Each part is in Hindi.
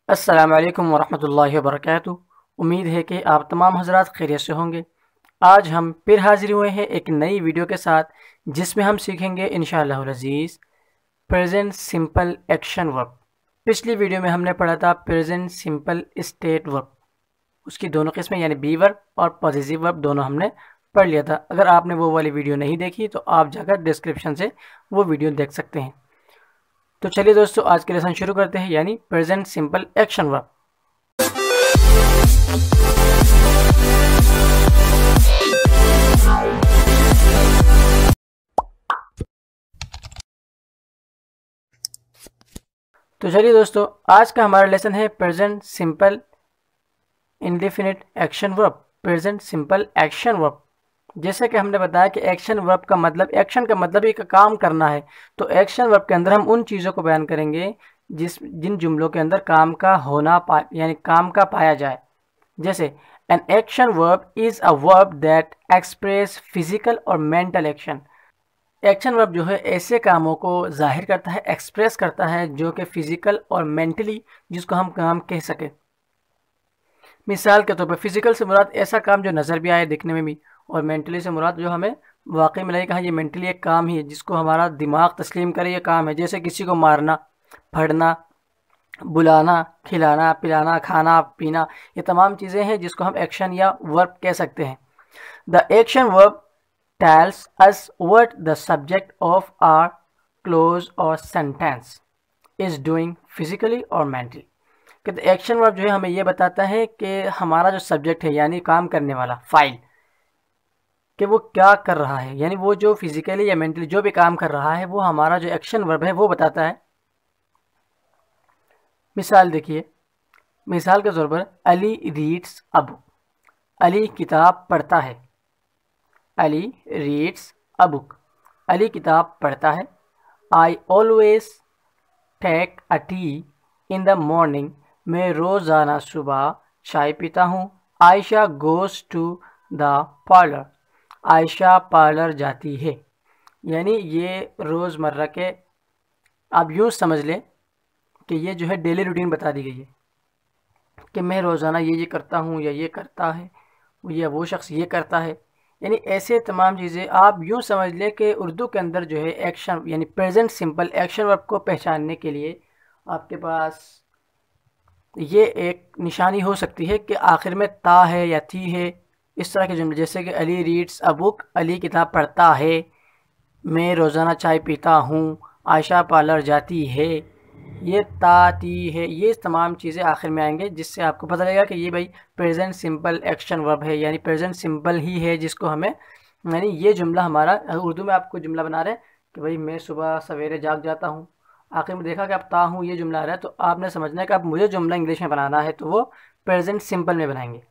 अस्सलामु अलैकुम वरहमतुल्लाहि वबरकातुहू। उम्मीद है कि आप तमाम हज़रात खैरियत से होंगे। आज हम फिर हाज़िर हुए हैं एक नई वीडियो के साथ, जिसमें हम सीखेंगे इंशाअल्लाहुल अज़ीज़ प्रेजेंट सिंपल एक्शन वर्ब। पिछली वीडियो में हमने पढ़ा था प्रेजेंट सिंपल स्टेट वर्ब, उसकी दोनों किस्में यानी बी वर्ब और पॉजिटिव वर्ब दोनों हमने पढ़ लिया था। अगर आपने वो वाली वीडियो नहीं देखी तो आप जाकर डिस्क्रिप्शन से वो वीडियो देख सकते हैं। तो चलिए दोस्तों, आज के लेसन शुरू करते हैं, यानी प्रेजेंट सिंपल एक्शन वर्ब। तो चलिए दोस्तों, आज का हमारा लेसन है present simple indefinite action verb, present simple action verb. जैसे कि हमने बताया कि एक्शन वर्ब का मतलब, एक्शन का मतलब एक काम करना है, तो एक्शन वर्ब के अंदर हम उन चीज़ों को बयान करेंगे जिन जुमलों के अंदर काम का होना यानी काम का पाया जाए। जैसे an action verb is a verb that express physical और मेंटल एक्शन। एक्शन वर्ब जो है ऐसे कामों को जाहिर करता है, एक्सप्रेस करता है, जो कि फिजिकल और मेंटली जिसको हम काम कह सके। मिसाल के तौर पर फिजिकल से मुराद ऐसा काम जो नज़र भी आए, दिखने में भी, और मेंटली से मुराद जो हमें वाकई में लगे कि हाँ ये मेंटली एक काम ही है, जिसको हमारा दिमाग तस्लीम करे ये काम है। जैसे किसी को मारना, फड़ना, बुलाना, खिलाना, पिलाना, खाना, पीना, ये तमाम चीज़ें हैं जिसको हम एक्शन या वर्ब कह सकते हैं। The action verb tells us what the subject of our clause or sentence is doing physically or mentally। कि एक्शन वर्ब जो है हमें ये बताता है कि हमारा जो सब्जेक्ट है यानी काम करने वाला फाइल, कि वो क्या कर रहा है, यानी वो जो फिजिकली या मेंटली जो भी काम कर रहा है वो हमारा जो एक्शन वर्ब है वो बताता है। मिसाल देखिए, मिसाल के तौर पर Ali reads a book, Ali किताब पढ़ता है। Ali reads a book, Ali किताब पढ़ता है। I always take a tea in the morning, मैं रोज़ाना सुबह चाय पीता हूँ। Ayesha goes to the parlour, Ayesha parlour जाती है। यानी ये रोज़मर्रा के, आप यूँ समझ लें कि ये जो है डेली रूटीन बता दी गई है कि मैं रोज़ाना ये करता हूँ, या ये करता है, या वो शख्स ये करता है। यानी ऐसे तमाम चीज़ें आप यूँ समझ लें कि उर्दू के अंदर जो है एक्शन यानी प्रेजेंट सिंपल एक्शन वर्ब को पहचानने के लिए आपके पास ये एक निशानी हो सकती है कि आखिर में ता है या थी है। इस तरह के जुमले जैसे कि Ali reads a book, Ali किताब पढ़ता है। मैं रोज़ाना चाय पीता हूँ, आयशा पार्लर जाती है। ये ता ती है, ये तमाम चीज़ें आखिर में आएंगे, जिससे आपको पता लगेगा कि ये भाई प्रेजेंट सिंपल एक्शन वर्ब है, यानी प्रेजेंट सिंपल ही है जिसको हमें, यानी ये जुमला हमारा उर्दू में आपको जुमला बना रहे हैं कि भाई मैं सुबह सवेरे जाग जाता हूँ। आखिर में देखा कि आप ता हूँ ये जुमला आ रहा है, तो आपने समझना है कि आप मुझे जुमला इंग्लिश में बनाना है, तो वो प्रेजेंट सिंपल में बनाएंगे।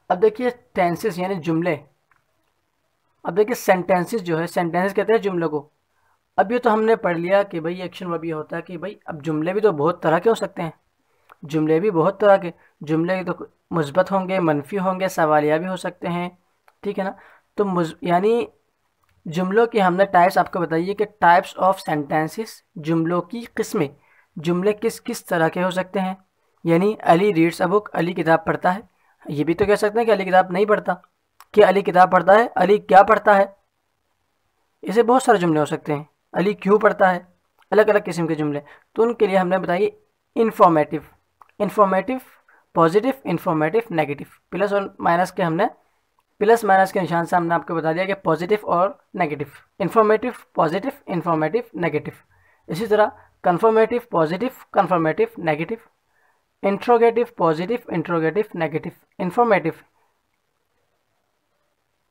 अब देखिए टेंसेस यानी जुमले। अब देखिए सेंटेंसेस जो है, सेंटेंसेस कहते हैं जुमलों को। अब ये तो हमने पढ़ लिया कि भाई एक्शन वर्ब ये होता है कि भाई अब जुमले भी तो बहुत तरह के हो सकते हैं। जुमले भी बहुत तरह के, जुमले तो मुस्बत होंगे, मनफी होंगे, सवालिया भी हो सकते हैं, ठीक है ना। तो यानी जुमलों की हमने टाइप्स आपको बताइए कि टाइप्स ऑफ सेंटेंसेस, जुमलों की किस्में, जुमले किस किस तरह के हो सकते हैं। यानी Ali reads a book, Ali किताब पढ़ता है। ये भी तो कह सकते हैं कि अली किताब नहीं पढ़ता, कि अली किताब पढ़ता है, अली क्या पढ़ता है। ऐसे बहुत सारे जुमले हो सकते हैं। अली क्यों पढ़ता है, अलग अलग किस्म के जुमले। तो उनके लिए हमने बताइए informative, informative positive, informative negative. Plus और माइनस के हमने, प्लस माइनस के निशान से हमने आपको बता दिया कि पॉजिटिव और negative. Informative positive, informative negative. इसी तरह confirmative positive, confirmative negative. Interrogative positive, interrogative negative. Informative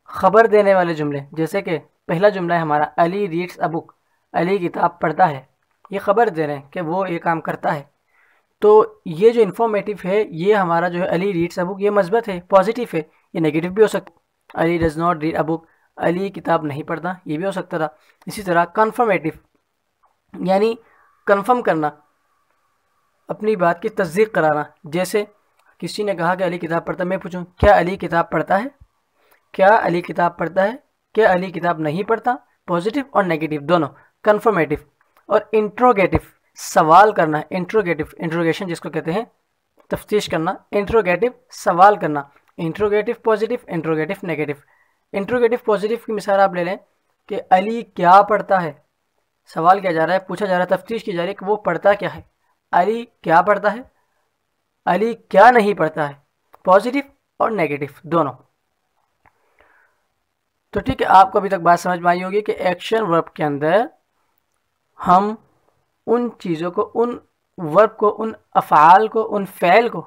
खबर देने वाले जुमले, जैसे कि पहला जुमला है हमारा Ali reads a book, Ali किताब पढ़ता है। ये खबर दे रहे हैं कि वो ये काम करता है। तो ये जो इन्फॉर्मेटिव है, ये हमारा जो है अली रीड्स अ बुक, ये मस्बत है, पॉजिटिव है। ये नेगेटिव भी हो सकता है, Ali does not read a book, Ali किताब नहीं पढ़ता, ये भी हो सकता था। इसी तरह कन्फर्मेटिव यानी कन्फर्म करना, अपनी बात की तस्दीक कराना। जैसे किसी ने कहा कि अली किताब पढ़ता है, मैं पूछूं क्या अली किताब पढ़ता है, क्या अली किताब पढ़ता है, क्या अली किताब नहीं पढ़ता। पॉजिटिव और नेगेटिव दोनों, कन्फर्मेटिव। और इंट्रोगेटिव सवाल करना, इंट्रोगेटिव, इंट्रोगेशन जिसको कहते हैं तफ्तीश करना, इंट्रोगेटिव सवाल करना, interrogative positive, interrogative negative. Interrogative positive की मिसाल आप ले लें कि अली क्या पढ़ता है, सवाल किया जा रहा है, पूछा जा रहा है, तफ्तीश की जा रही है कि वो पढ़ता क्या है, अली क्या पढ़ता है, अली क्या नहीं पढ़ता है, पॉजिटिव और नेगेटिव दोनों। तो ठीक है, आपको अभी तक बात समझ में आई होगी कि एक्शन वर्ब के अंदर हम उन चीज़ों को, उन वर्ब को, उन अफ़आल को, उन फ़ेल को,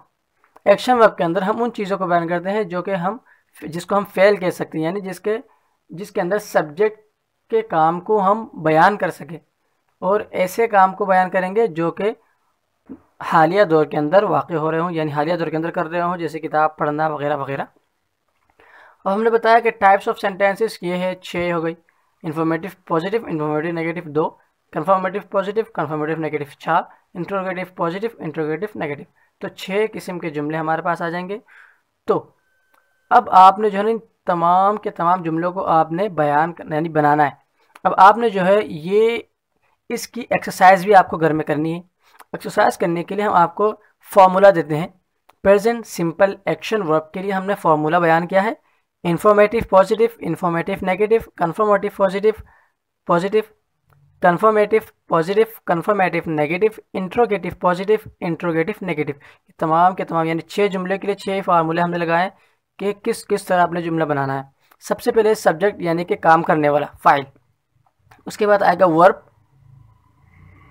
एक्शन वर्ब के अंदर हम उन चीज़ों को बयान करते हैं जो कि हम, जिसको हम फ़ेल कह सकते हैं, यानी जिसके अंदर सब्जेक्ट के काम को हम बयान कर सकें, और ऐसे काम को बयान करेंगे जो कि हालिया दौर के अंदर वाक़ई हो रहे हों, यानी हालिया दौर के अंदर कर रहे हों, जैसे किताब पढ़ना वगैरह वगैरह। और हमने बताया कि टाइप्स ऑफ सेंटेंसेस ये है 6 हो गई, informative positive, informative negative 2, confirmative positive, confirmative negative 4, interrogative positive, interrogative negative. तो 6 किस्म के जुमले हमारे पास आ जाएंगे। तो अब आपने जो है ना तमाम के तमाम जुमलों को आपने बयान यानी बनाना है। अब आपने जो है ये इसकी एक्सरसाइज भी आपको घर में करनी है। एक्सरसाइज करने के लिए हम आपको फॉर्मूला देते हैं। प्रेजेंट सिंपल एक्शन वर्ब के लिए हमने फॉर्मूला बयान किया है, informative positive, informative negative, confirmative positive positive, confirmative positive, confirmative negative, interrogative positive, interrogative negative. तमाम के तमाम यानी 6 जुमले के लिए 6 फार्मूले हमने लगाए कि किस किस तरह आपने जुमला बनाना है। सबसे पहले सब्जेक्ट यानी कि काम करने वाला, फाइल। उसके बाद आएगा वर्ब,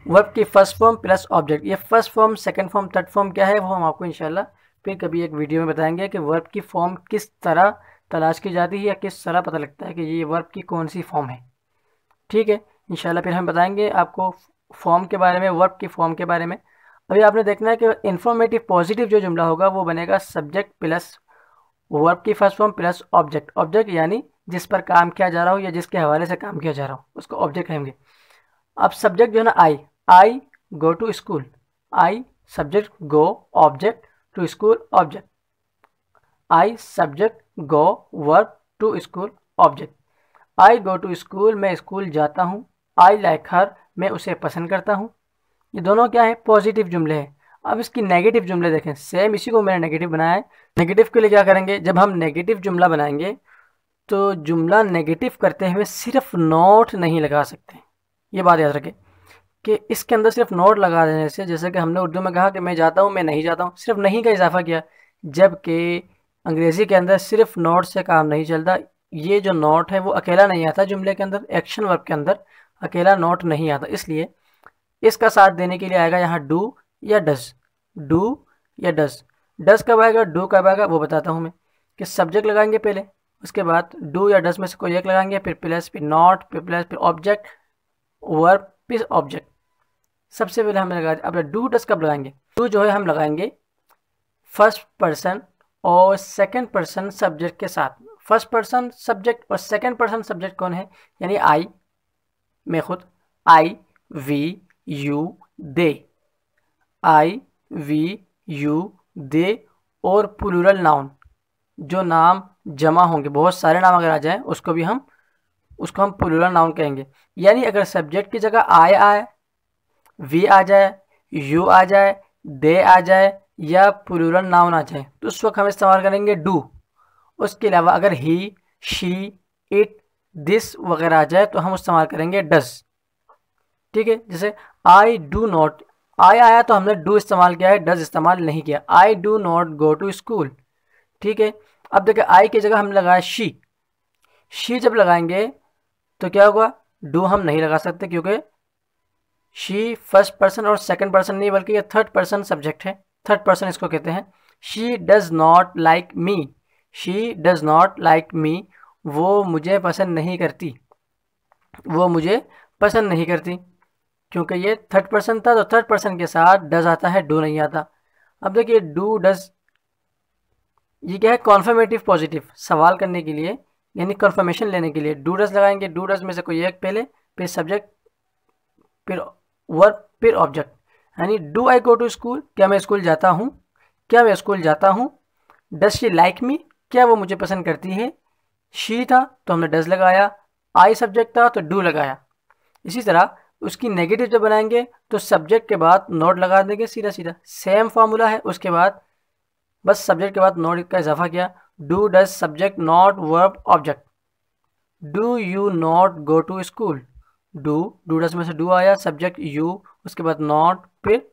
वर्ब की फर्स्ट फॉर्म प्लस ऑब्जेक्ट। ये first form, second form, third form क्या है वो हम आपको इंशाल्लाह फिर कभी एक वीडियो में बताएंगे कि वर्ब की फॉर्म किस तरह तलाश की जाती है या किस तरह पता लगता है कि ये वर्ब की कौन सी फॉर्म है। ठीक है, इंशाल्लाह फिर हम बताएंगे आपको फॉर्म के बारे में, वर्ब की फॉर्म के बारे में। अभी आपने देखना है कि इन्फॉर्मेटिव पॉजिटिव जो जुमला होगा वो बनेगा सब्जेक्ट प्लस वर्ब की first form plus object. Object यानी जिस पर काम किया जा रहा हो या जिसके हवाले से काम किया जा रहा हो उसको ऑब्जेक्ट कहेंगे। अब सब्जेक्ट जो है ना I go to school, I subject, go object, to school object. I subject, go verb, to school object. I go to school, मैं स्कूल जाता हूँ। आई लाइक हर, मैं उसे पसंद करता हूँ। ये दोनों क्या है, पॉजिटिव जुमले हैं। अब इसकी नेगेटिव जुमले देखें, सेम इसी को मैंने नेगेटिव बनाया है। नेगेटिव के लिए क्या करेंगे, जब हम नेगेटिव जुमला बनाएंगे तो जुमला नेगेटिव करते हुए सिर्फ नोट नहीं लगा सकते। ये बात याद रखें कि इसके अंदर सिर्फ नोट लगा देने से, जैसे कि हमने उर्दू में कहा कि मैं जाता हूँ, मैं नहीं जाता हूँ, सिर्फ नहीं का इजाफा किया, जबकि अंग्रेज़ी के अंदर सिर्फ नोट से काम नहीं चलता। ये जो नोट है वो अकेला नहीं आता जुमले के अंदर, एक्शन वर्ब के अंदर अकेला नोट नहीं आता। इसलिए इसका साथ देने के लिए आएगा यहाँ डू या डज, डू या डज। डज कब आएगा, डू कब आएगा वो बताता हूँ मैं। कि सब्जेक्ट लगाएंगे पहले, उसके बाद डू या डज में से कोई एक लगाएंगे, फिर प्लस, फिर नॉट, फिर प्लस, फिर ऑब्जेक्ट, वर्ब, फिर ऑब्जेक्ट। सबसे पहले हमने लगाया, अब डू डज कब लगाएंगे, डू जो है हम लगाएंगे फर्स्ट पर्सन और सेकंड पर्सन सब्जेक्ट के साथ। फर्स्ट पर्सन सब्जेक्ट और सेकंड पर्सन सब्जेक्ट कौन है, यानी आई, मैं खुद, I, we, you, they, I, we, you, they, और प्लूरल नाउन, जो नाम जमा होंगे, बहुत सारे नाम अगर आ जाए उसको हम प्लूरल नाउन कहेंगे। यानी अगर सब्जेक्ट की जगह आई आए, वी आ जाए, यू आ जाए, दे आ जाए या प्लूरल नाउन आ जाए तो उस वक्त हम इस्तेमाल करेंगे डू। उसके अलावा अगर ही, शी, इट, दिस वगैरह आ जाए तो हम इस्तेमाल करेंगे डज। ठीक है, जैसे आई डू नॉट, आई आया तो हमने डू इस्तेमाल किया है, डज इस्तेमाल नहीं किया। I do not go to school. ठीक है, अब देखिए आई की जगह हमने लगाया शी। शी जब लगाएंगे तो क्या होगा, डू हम नहीं लगा सकते क्योंकि शी फर्स्ट पर्सन और सेकंड पर्सन नहीं बल्कि ये थर्ड पर्सन सब्जेक्ट है, थर्ड पर्सन इसको कहते हैं। She does not like me, she does not like me, वो मुझे पसंद नहीं करती, वो मुझे पसंद नहीं करती, क्योंकि ये थर्ड पर्सन था तो थर्ड पर्सन के साथ डज आता है, डू नहीं आता। अब देखिए डू डज, ये क्या है, कॉन्फर्मेटिव पॉजिटिव, सवाल करने के लिए यानी कन्फर्मेशन लेने के लिए डू डज लगाएंगे। डू डज में से कोई एक पहले, फिर सब्जेक्ट, फिर वर्ब, फिर ऑब्जेक्ट। यानी do I go to school, क्या मैं स्कूल जाता हूँ, क्या मैं स्कूल जाता हूँ। डज शी लाइक मी, क्या वो मुझे पसंद करती है। शी था तो हमने डज लगाया, आई सब्जेक्ट था तो डू लगाया। इसी तरह उसकी नेगेटिव जब बनाएंगे तो सब्जेक्ट के बाद नॉट लगा देंगे, सीधा सीधा सेम फार्मूला है। उसके बाद बस सब्जेक्ट के बाद नॉट का इजाफा किया। Do does subject not verb object. Do you not go to school. Do does में से डू आया, सब्जेक्ट यू, उसके बाद नॉट, फिर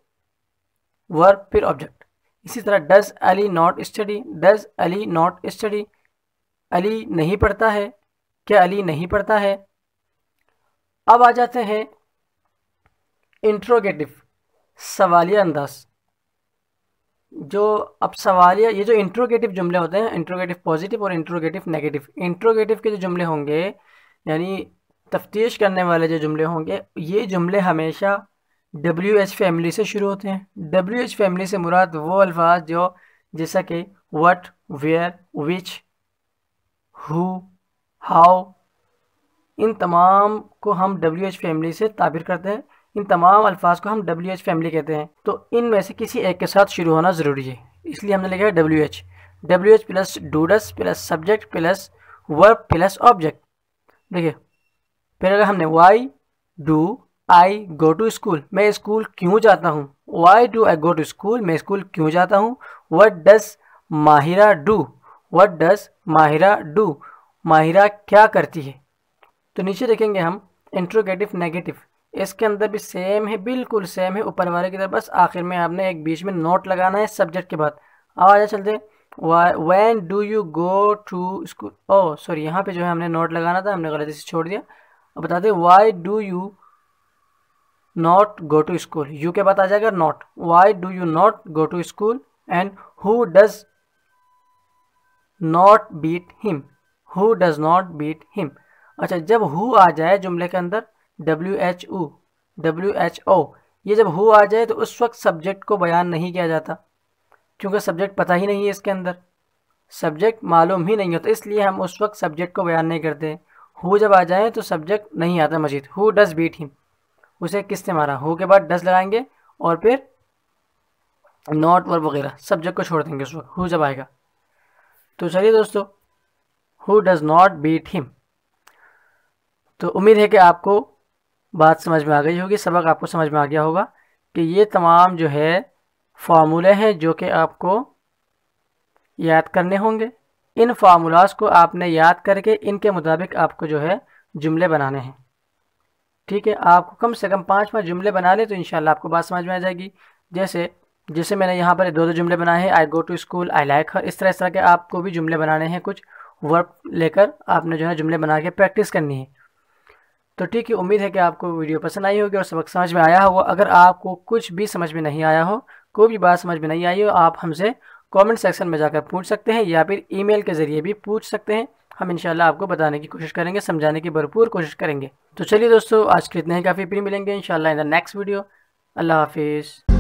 वर्ब, फिर ऑब्जेक्ट। इसी तरह does Ali not study. Does Ali not study, Ali नहीं पढ़ता है, क्या अली नहीं पढ़ता है। अब आ जाते हैं इंट्रोगेटिव, सवालिया अंदाज। जो अब सवालिया, ये जो इंट्रोगेटिव जुमले होते हैं, इंट्रोगेटिव पॉजिटिव और इंट्रोगेटिव नेगेटिव। इंट्रोगेटिव के जो जुमले होंगे यानी तफ्तीश करने वाले जो जुमले होंगे, ये जुमले हमेशा WH फैमिली से शुरू होते हैं। WH फैमिली से मुराद वो अल्फाज जो जैसा कि what, where, which, who, how, इन तमाम को हम WH फैमिली से ताबिर करते हैं। इन तमाम अल्फाज को हम WH फैमिली कहते हैं। तो इनमें से किसी एक के साथ शुरू होना ज़रूरी है, इसलिए हमने लिखा है WH। WH plus do does plus subject plus verb plus object. देखिए फिर अगर हमने why do I go to school, मैं स्कूल क्यों जाता हूँ। Why do I go to school, मैं स्कूल क्यों जाता हूँ। What does Mahira do, what does Mahira do, Mahira क्या करती है। तो नीचे देखेंगे हम इंट्रोगेटिव नेगेटिव, इसके अंदर भी सेम है, बिल्कुल सेम है ऊपर वाले की तरह, बस आखिर में आपने एक बीच में नोट लगाना है सब्जेक्ट के बाद। अब आगे चलते when do you go to school. Oh sorry, यहाँ पे जो है हमने नोट लगाना था, हमने गलती से छोड़ दिया। अब बता दें why do you not go to school, you के बाद आ जाएगा not. Why do you not go to school and who does not beat him, who does not beat him. अच्छा, जब हु आ जाए जुमले के अंदर WHO, ये जब हु आ जाए तो उस वक्त सब्जेक्ट को बयान नहीं किया जाता, क्योंकि सब्जेक्ट पता ही नहीं है, इसके अंदर सब्जेक्ट मालूम ही नहीं होता, इसलिए हम उस वक्त सब्जेक्ट को बयान नहीं करते। हु जब आ जाए तो सब्जेक्ट नहीं आता मजीद। हु डज बीट हिम, उसे किसने मारा, हु के बाद डज लगाएंगे और फिर नॉट वर्ब वगैरह, सब्जेक्ट को छोड़ देंगे उस वक्त हु जब आएगा। तो चलिए दोस्तों, who does not beat him. तो उम्मीद है कि आपको बात समझ में आ गई होगी, सबक आपको समझ में आ गया होगा कि ये तमाम जो है फार्मूले हैं जो कि आपको याद करने होंगे। इन फार्मूलाज को आपने याद करके इनके मुताबिक आपको जो है जुमले बनाने हैं। ठीक है, आपको कम से कम 5 जुमले बना ले तो इंशाल्लाह आपको बात समझ में आ जाएगी। जैसे मैंने यहाँ पर 2 जुमले बनाए हैं, I go to school, I like her. इस तरह के आपको भी जुमले बनाने हैं, कुछ वर्ब लेकर आपने जो है जुमले बना के प्रैक्टिस करनी है। तो ठीक है, उम्मीद है कि आपको वीडियो पसंद आई होगी और सबक समझ में आया होगा। अगर आपको कुछ भी समझ में नहीं आया हो, कोई भी बात समझ में नहीं आई हो, आप हमसे कमेंट सेक्शन में जाकर पूछ सकते हैं या फिर ईमेल के ज़रिए भी पूछ सकते हैं। हम इंशाल्लाह आपको बताने की कोशिश करेंगे, समझाने की भरपूर कोशिश करेंगे। तो चलिए दोस्तों, आज के इतने ही काफ़ी, फिर मिलेंगे इंशाल्लाह इन द नेक्स्ट वीडियो। अल्लाह हाफिज़।